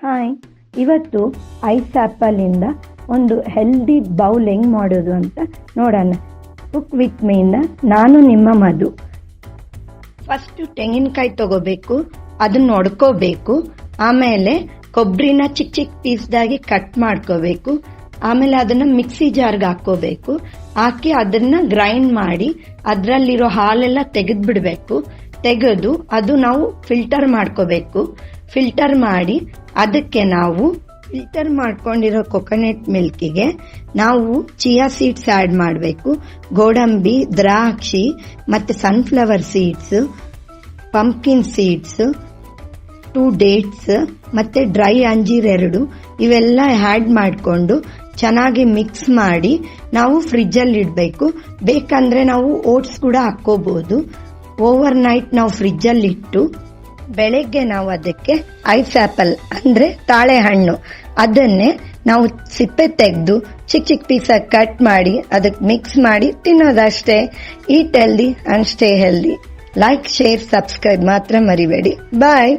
Hi, ಇವತ್ತು ice ಆ್ಯಪಲಿಂದ ಒಂದು healthy bowl ಹೆಂಗೆ ಮಾಡೋದು ಅಂತ ನೋಡೋಣ. ಕುಕ್ ವಿತ್ ಮೀಯಿಂದ ನಾನು ನಿಮ್ಮ ಮಧು. ಫಸ್ಟು ತೆಂಗಿನಕಾಯಿ ತಗೋಬೇಕು, ಅದನ್ನ ಒಡ್ಕೋಬೇಕು. ಆಮೇಲೆ ಕೊಬ್ಬರಿನ ಚಿಕ್ಕ ಚಿಕ್ಕ ಪೀಸ್ದಾಗಿ ಕಟ್ ಮಾಡ್ಕೋಬೇಕು. ಆಮೇಲೆ ಅದನ್ನ ಮಿಕ್ಸಿ ಜಾರ್ಗೆ ಹಾಕೋಬೇಕು. ಹಾಕಿ ಅದನ್ನ ಗ್ರೈಂಡ್ ಮಾಡಿ ಅದರಲ್ಲಿರೋ ಹಾಲೆಲ್ಲ ತೆಗೆದ್ಬಿಡ್ಬೇಕು. ತೆಗೆದು ಅದು ನಾವು ಫಿಲ್ಟರ್ ಮಾಡ್ಕೋಬೇಕು. ಫಿಲ್ಟರ್ ಮಾಡಿ ಅದಕ್ಕೆ ನಾವು ಫಿಲ್ಟರ್ ಮಾಡ್ಕೊಂಡಿರೋ ಕೊಕೊನಟ್ ಮಿಲ್ಕಿಗೆ ನಾವು ಚಿಯಾ ಸೀಡ್ಸ್ ಆಡ್ ಮಾಡಬೇಕು. ಗೋಡಂಬಿ, ದ್ರಾಕ್ಷಿ ಮತ್ತೆ sunflower seeds, pumpkin seeds, 2 dates ಮತ್ತೆ ಡ್ರೈ ಅಂಜೀರ್ 2 ಇವೆಲ್ಲ ಆಡ್ ಮಾಡಿಕೊಂಡು ಚೆನ್ನಾಗಿ ಮಿಕ್ಸ್ ಮಾಡಿ ನಾವು ಫ್ರಿಜ್ ಅಲ್ಲಿ ಇಡಬೇಕು. ಬೇಕಂದ್ರೆ ನಾವು ಓಟ್ಸ್ ಕೂಡ ಹಾಕೋಬಹುದು. ಓವರ್ ನೈಟ್ ನಾವು ಫ್ರಿಜ್ ಅಲ್ಲಿ ಇಟ್ಟು ಬೆಳಗ್ಗೆ ನಾವು ಅದಕ್ಕೆ ಐಸ್ ಆಪಲ್ ಅಂದ್ರೆ ತಾಳೆ ಹಣ್ಣು ಅದನ್ನೇ ನಾವು ಸಿಪ್ಪೆ ತೆಗೆದು ಚಿಕ್ಕ ಚಿಕ್ಕ ಪೀಸ್ ಕಟ್ ಮಾಡಿ ಅದಕ್ಕೆ ಮಿಕ್ಸ್ ಮಾಡಿ ತಿನ್ನೋದಷ್ಟೇ. Eat healthy and stay healthy. Like, share, subscribe ಮಾತ್ರ ಮರಿಬೇಡಿ. ಬಾಯ್.